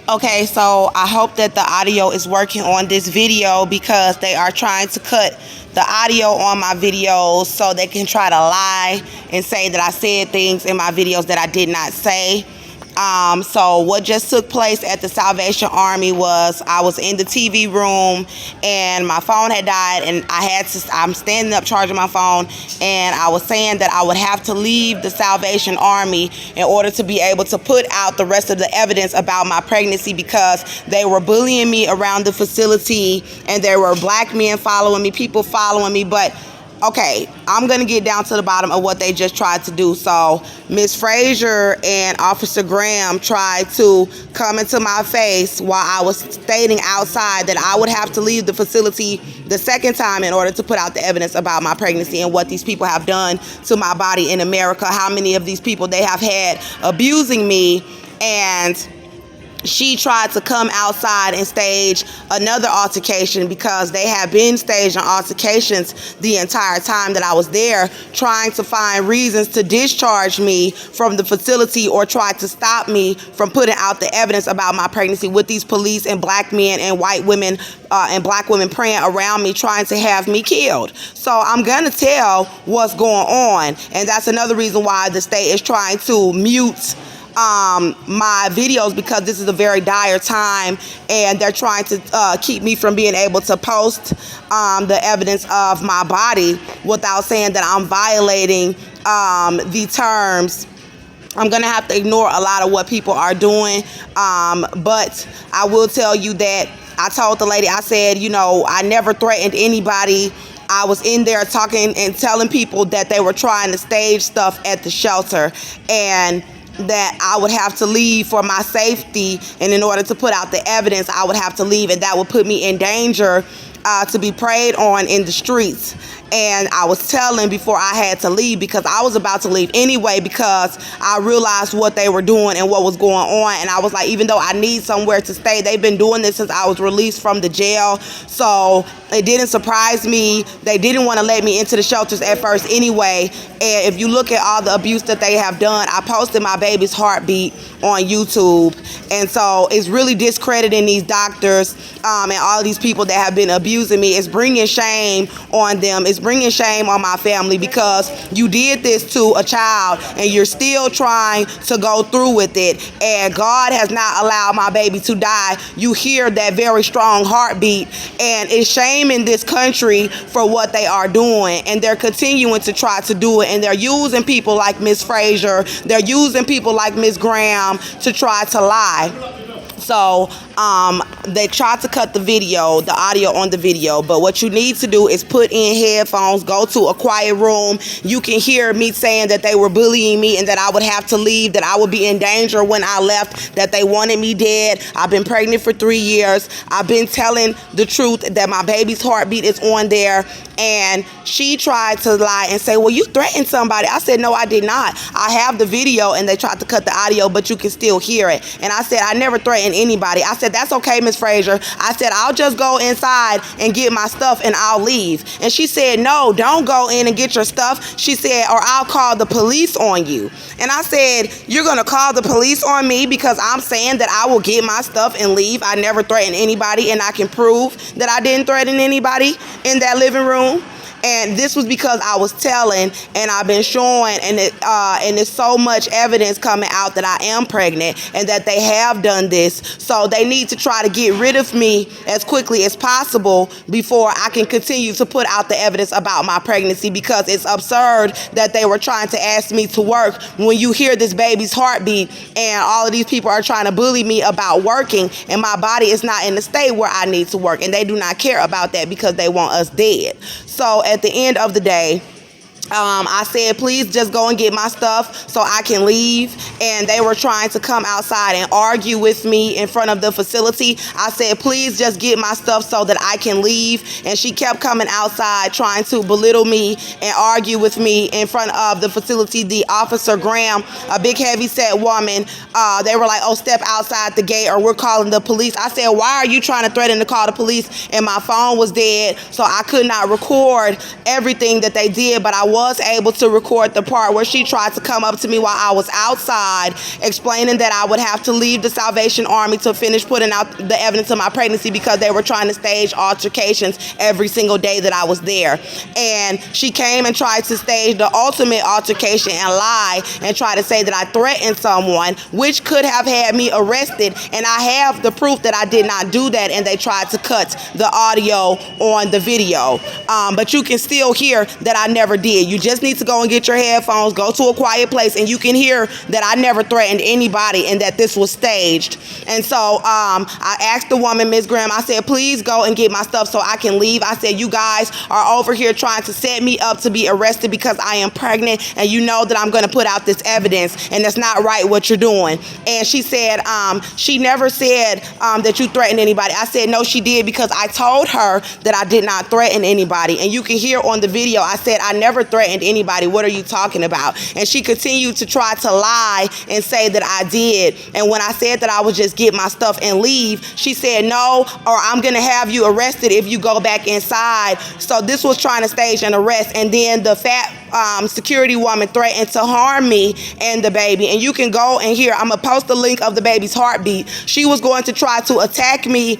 Okay, so I hope that the audio is working on this video because they are trying to cut the audio on my videos so they can try to lie and say that I said things in my videos that I did not say. So what just took place at the Salvation Army was I was in the TV room and my phone had died, and I'm standing up charging my phone, and I was saying that I would have to leave the Salvation Army in order to be able to put out the rest of the evidence about my pregnancy because they were bullying me around the facility and there were black men following me, people following me. But okay, I'm going to get down to the bottom of what they just tried to do. So Ms. Frazier and Officer Graham tried to come into my face while I was stating outside that I would have to leave the facility the second time in order to put out the evidence about my pregnancy and what these people have done to my body in America, how many of these people they have had abusing me. And she tried to come outside and stage another altercation because they have been staging altercations the entire time that I was there, trying to find reasons to discharge me from the facility or try to stop me from putting out the evidence about my pregnancy with these police and black men and white women and black women praying around me, trying to have me killed. So I'm going to tell what's going on, and that's another reason why the state is trying to mute my videos, because this is a very dire time and they're trying to keep me from being able to post the evidence of my body without saying that I'm violating the terms. I'm going to have to ignore a lot of what people are doing, but I will tell you that I told the lady, I said, you know, I never threatened anybody. I was in there talking and telling people that they were trying to stage stuff at the shelter and that I would have to leave for my safety, and in order to put out the evidence I would have to leave, and that would put me in danger to be preyed on in the streets. And I was telling before I had to leave, because I was about to leave anyway, because I realized what they were doing and what was going on. And I was like, even though I need somewhere to stay, they've been doing this since I was released from the jail. So it didn't surprise me. They didn't want to let me into the shelters at first anyway. And if you look at all the abuse that they have done, I posted my baby's heartbeat on YouTube. And so it's really discrediting these doctors and all of these people that have been abusing me. It's bringing shame on them. It's bringing shame on my family, because you did this to a child and you're still trying to go through with it. And God has not allowed my baby to die. You hear that very strong heartbeat, and it's shaming this country for what they are doing. And they're continuing to try to do it. And they're using people like Ms. Frazier. They're using people like Ms. Graham to try to lie. So they tried to cut the video, the audio on the video, but what you need to do is put in headphones, go to a quiet room. You can hear me saying that they were bullying me and that I would have to leave, that I would be in danger when I left, that they wanted me dead. I've been pregnant for 3 years. I've been telling the truth that my baby's heartbeat is on there. And she tried to lie and say, well, you threatened somebody. I said, no, I did not. I have the video, and they tried to cut the audio, but you can still hear it. And I said, I never threatened anybody. I said, that's okay, Ms. Frazier. I said, I'll just go inside and get my stuff and I'll leave. And she said, no, don't go in and get your stuff. She said, or I'll call the police on you. And I said, you're going to call the police on me because I'm saying that I will get my stuff and leave? I never threatened anybody, and I can prove that I didn't threaten anybody in that living room. And this was because I was telling, and I've been showing, and there's so much evidence coming out that I am pregnant and that they have done this. So they need to try to get rid of me as quickly as possible before I can continue to put out the evidence about my pregnancy, because it's absurd that they were trying to ask me to work when you hear this baby's heartbeat and all of these people are trying to bully me about working, and my body is not in the state where I need to work, and they do not care about that because they want us dead. So at the end of the day, I said, please just go and get my stuff so I can leave. And they were trying to come outside and argue with me in front of the facility. I said, please just get my stuff so that I can leave. And she kept coming outside trying to belittle me and argue with me in front of the facility. The Officer Graham, a big heavy set woman, they were like, oh, step outside the gate or we're calling the police. I said, why are you trying to threaten to call the police? And my phone was dead, so I could not record everything that they did, but I was able to record the part where she tried to come up to me while I was outside, explaining that I would have to leave the Salvation Army to finish putting out the evidence of my pregnancy because they were trying to stage altercations every single day that I was there. And she came and tried to stage the ultimate altercation and lie and try to say that I threatened someone, which could have had me arrested. And I have the proof that I did not do that, and they tried to cut the audio on the video. But you can still hear that I never did. You just need to go and get your headphones, go to a quiet place, and you can hear that I never threatened anybody and that this was staged. And so I asked the woman, Ms. Graham, I said, please go and get my stuff so I can leave. I said, you guys are over here trying to set me up to be arrested because I am pregnant, and you know that I'm going to put out this evidence, and that's not right what you're doing. And she said, she never said that you threatened anybody. I said, no, she did, because I told her that I did not threaten anybody. And you can hear on the video, I said, I never threatened anybody. What are you talking about? And she continued to try to lie and say that I did. And when I said that I would just get my stuff and leave, she said, no, or I'm going to have you arrested if you go back inside. So this was trying to stage an arrest. And then the fat security woman threatened to harm me and the baby. And you can go and hear, I'm going to post the link of the baby's heartbeat. She was going to try to attack me